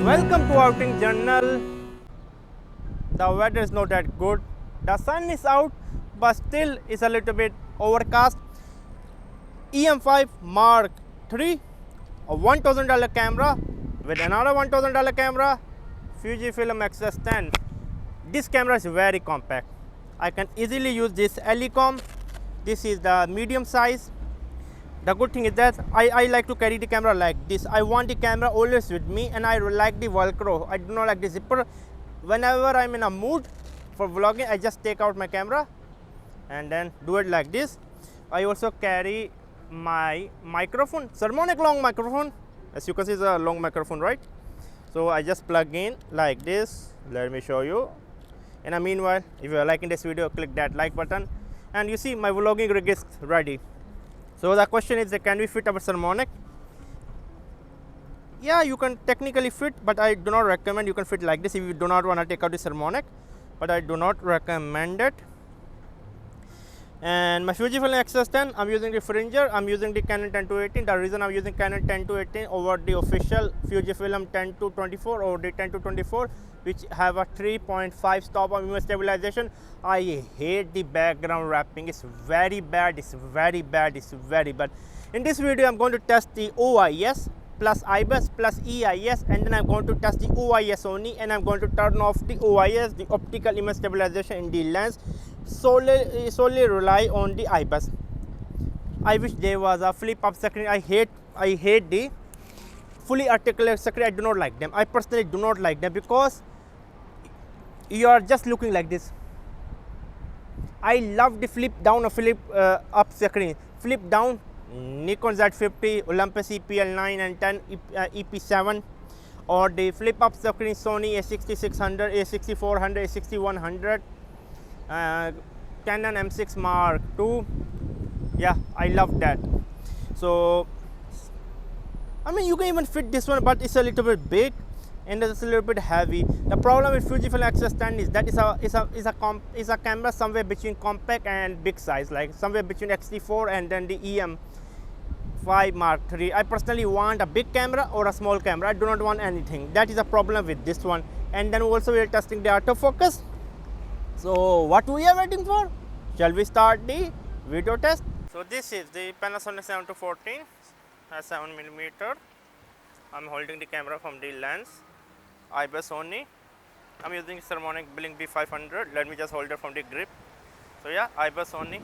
Welcome to Outing Journal. The weather is not that good. The sun is out, but still is a little bit overcast. EM5 Mark III, a $1,000 camera with another $1,000 camera, Fujifilm X-10. This camera is very compact. I can easily use this Elecom. This is the medium size. The good thing is that I like to carry the camera like this. I want the camera always with me, and I like the Velcro. I do not like the zipper. Whenever I'm in a mood for vlogging, I just take out my camera and then do it like this. I also carry my microphone, Sermonic long microphone. As you can see, it's a long microphone, right? So I just plug in like this. Let me show you. And meanwhile, if you are liking this video, click that like button, and you see my vlogging rig is ready. So the question is that can we fit our Sermonic? Yeah, you can technically fit, but I do not recommend. You can fit like this if you do not want to take out the Sermonic, but I do not recommend it. And my Fujifilm X-10, I'm using the Fringer. I'm using the Canon 10-18. The reason I'm using Canon 10-18 over the official Fujifilm 10-24 or the 10-24, which have a 3.5 stop on image stabilization. I hate the background wrapping. It's very bad. It's very bad. It's very bad. In this video, I'm going to test the OIS plus IBIS plus EIS, and then I'm going to test the OIS only, and I'm going to turn off the OIS, the optical image stabilization in the lens, solely rely on the IBIS. I wish there was a flip up screen. I hate the fully articulate screen. I do not like them. I personally do not like them because you are just looking like this. I love the flip down or flip up screen. Flip down Nikon Z50, Olympus EPL9 and 10 EP7, or the flip up screen Sony A6600, A6400, A6100, Canon M6 Mark II. Yeah, I love that. So I mean, you can even fit this one, but it's a little bit big and it's a little bit heavy. The problem with Fujifilm X-10 is that it's a camera somewhere between compact and big size, like somewhere between X-T4 and then the EM5 Mark III. I personally want a big camera or a small camera. I do not want anything. That is a problem with this one. And then also we are testing the autofocus. So what we are waiting for? Shall we start the video test? So this is the Panasonic 7-14, 7mm. I'm holding the camera from the lens, IBIS only. I'm using Sermonic Blink B500. Let me just hold it from the grip. So yeah, IBIS only,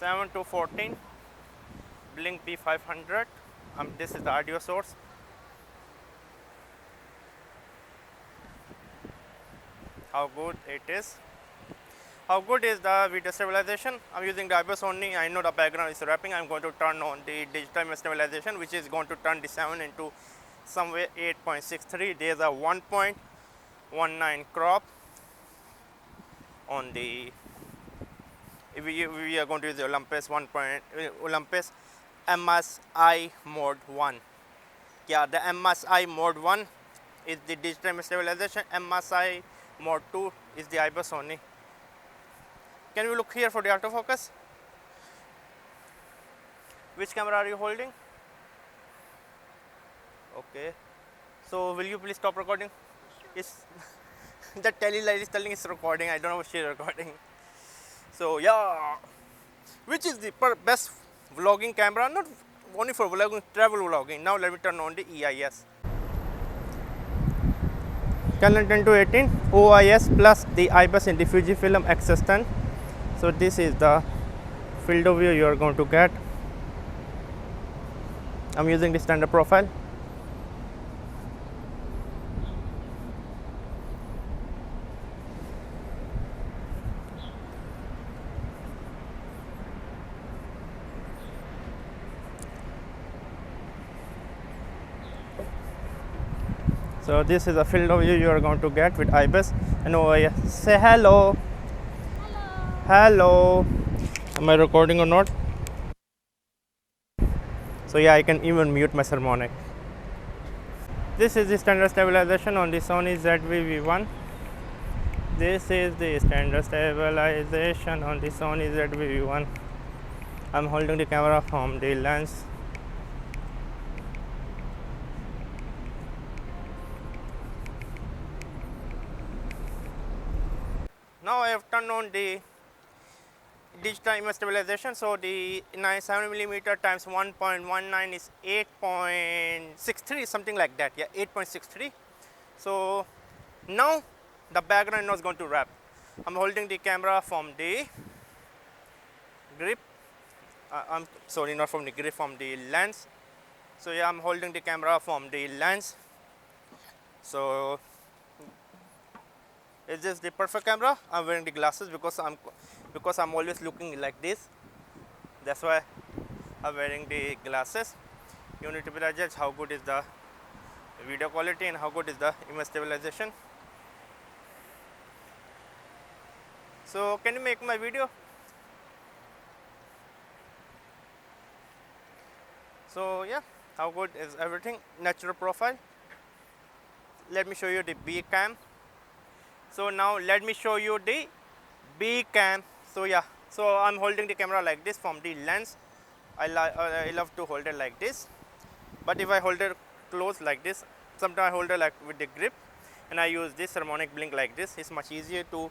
7-14, Blink B500. This is the audio source. How good it is. How good is the video stabilization? I'm using the IBIS only. I know the background is wrapping. I'm going to turn on the digital image stabilization, which is going to turn the 7 into somewhere 8.63. There's a 1.19 crop on the. We are going to use the Olympus Olympus MSI Mode 1. Yeah, the MSI Mode 1 is the digital image stabilization. MSI Mode 2 is the IBIS only. Can you look here for the autofocus? Which camera are you holding? Okay. So will you please stop recording? It's the light is telling it's recording. I don't know what she's recording. So yeah, which is the best vlogging camera? Not only for vlogging, travel vlogging. Now let me turn on the EIS. Canon 10-18 OIS plus the IBIS in the Fujifilm X-10. So this is the field of view you are going to get. I'm using the standard profile. So this is a field of view you are going to get with IBIS and OIS. Say hello. Hello. Am I recording or not? So yeah, I can even mute my Sermonic. This is the standard stabilization on the Sony ZV-V1. This is the standard stabilization on the Sony ZV-V1. I'm holding the camera from the lens. now I have turned on the digital image stabilization. So the 7mm times 1.19 is 8.63, something like that. Yeah, 8.63. So now the background is going to wrap. I'm holding the camera from the grip. I'm sorry, not from the grip, from the lens. So yeah, I'm holding the camera from the lens. So is this the perfect camera? I'm wearing the glasses because I'm always looking like this. That's why I'm wearing the glasses. You need to be judge how good is the video quality and how good is the image stabilization. So can you make my video? So yeah, how good is everything? Natural profile. Let me show you the B cam. So now let me show you the B cam. So yeah, so I'm holding the camera like this from the lens. I love to hold it like this, but if I hold it close like this, sometimes I hold it like with the grip, and I use this harmonic blink like this. It's much easier to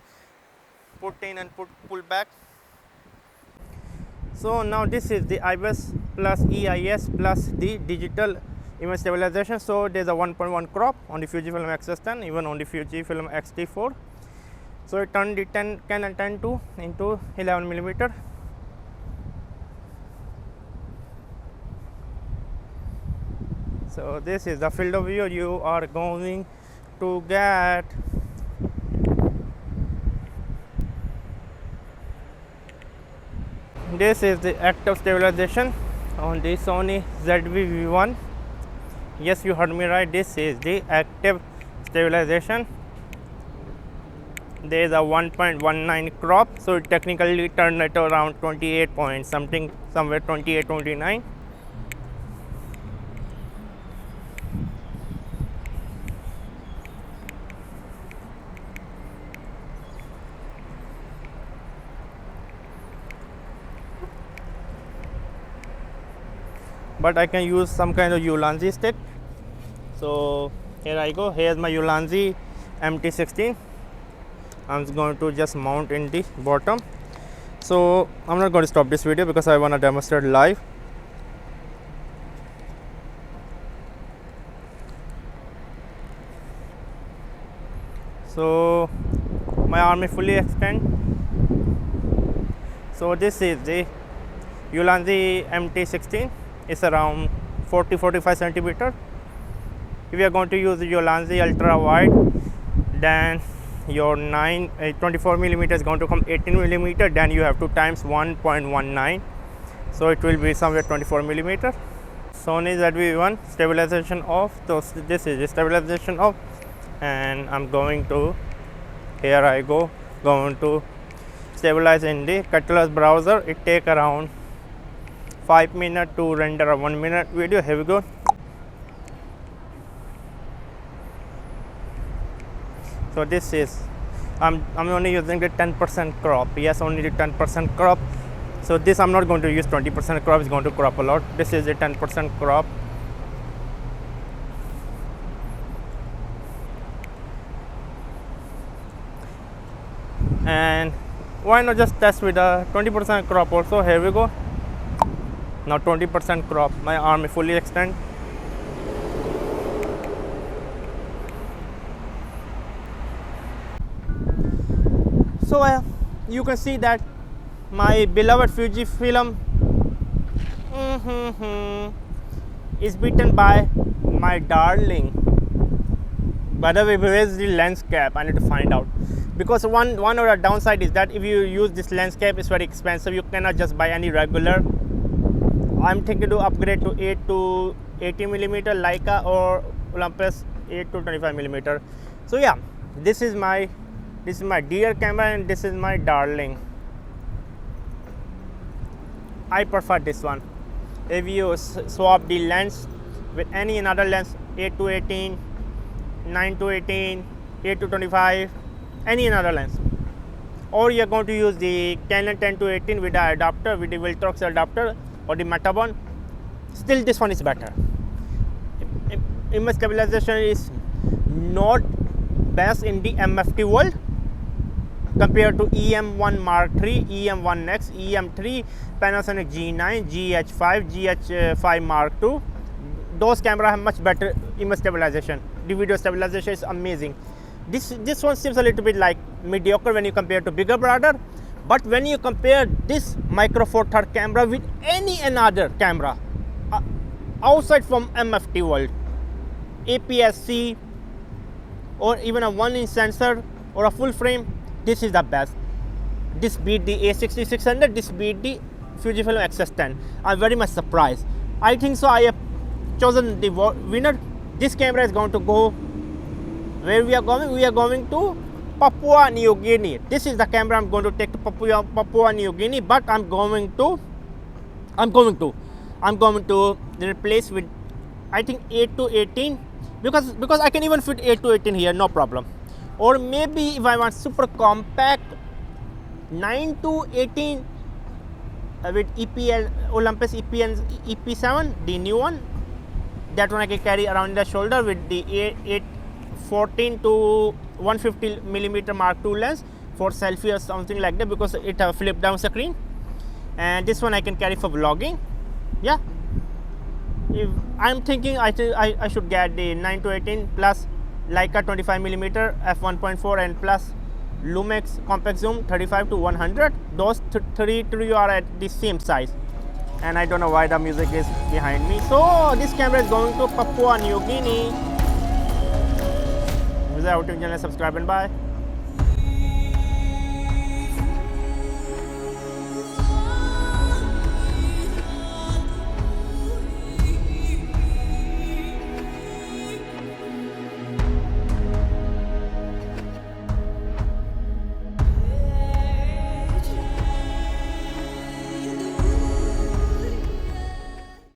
put in and pull back. So now this is the IBIS plus EIS plus the digital image stabilization. So there's a 1.1 crop on the Fujifilm X-S10, even on the Fujifilm X-T4. So it turned the Canon 10.2 into 11mm. So this is the field of view you are going to get. This is the active stabilization on the Sony ZV-V1. Yes, you heard me right. This is the active stabilization. There is a 1.19 crop, so it technically turned it around 28 point something, somewhere 28, 29. But I can use some kind of Ulanzi stick. So here I go. Here's my Ulanzi MT16. I'm going to just mount in the bottom. So I'm not going to stop this video because I want to demonstrate live. So my arm is fully extended. So this is the Ulanzi MT16. It's around 40-45 centimeter. If you are going to use the Ulanzi ultra wide, then your 24mm is going to come 18mm. Then you have to times 1.19, so it will be somewhere 24mm. Sony ZV-1 stabilization off. So this is the stabilization off, and I'm going to, here I go, going to stabilize in the Cutlass browser. It take around 5 minutes to render a 1 minute video. Here we go. So this is, I'm only using the 10% crop. Yes, only the 10% crop. So this I'm not going to use 20% crop. It's going to crop a lot. This is the 10% crop. And why not just test with a 20% crop also? Here we go. Now 20% crop. My arm is fully extended. So you can see that my beloved Fujifilm is beaten by my darling. By the way, where is the lens cap? I need to find out, because one of the downside is that if you use this lens cap, it's very expensive. You cannot just buy any regular. I'm thinking to upgrade to 8 to 80mm Leica or Olympus 8 to 25mm. So yeah, this is my dear camera, and this is my darling. I prefer this one. If you swap the lens with any another lens, 8 to 18, 9 to 18, 8 to 25, any another lens, or you're going to use the Canon 10 to 18 with the adapter, with the Viltrox adapter or the Metabon, still this one is better. Image stabilization is not best in the MFT world, compared to EM1 Mark III, EM1X, EM3, Panasonic G9, GH5, GH5 Mark II. Those cameras have much better image stabilization. The video stabilization is amazing. This one seems a little bit like mediocre when you compare to bigger brother, but when you compare this Micro Four Third camera with any another camera outside from MFT world, APS-C, or even a 1-inch sensor or a full frame, this is the best. This beat the A6600, this beat the Fujifilm X-S10. I'm very much surprised. I think so I have chosen the winner. This camera is going to go where we are going. We are going to Papua New Guinea. This is the camera I'm going to take to Papua New Guinea, but I'm going to replace with, I think, 8 to 18, because I can even fit 8 to 18 here, no problem. Or maybe if I want super compact, 9 to 18 with Olympus EP7, the new one. That one I can carry around the shoulder with the 814 to 150 millimeter Mark II lens for selfie or something like that, because it have a flip down screen. And this one I can carry for vlogging. Yeah, if I'm thinking I should get the 9 to 18 plus Leica 25 millimeter f1.4 and plus Lumix compact zoom 35 to 100. Those three are at the same size. And I don't know why the music is behind me. So this camera is going to Papua New Guinea. Visit our YouTube channel, subscribe and bye.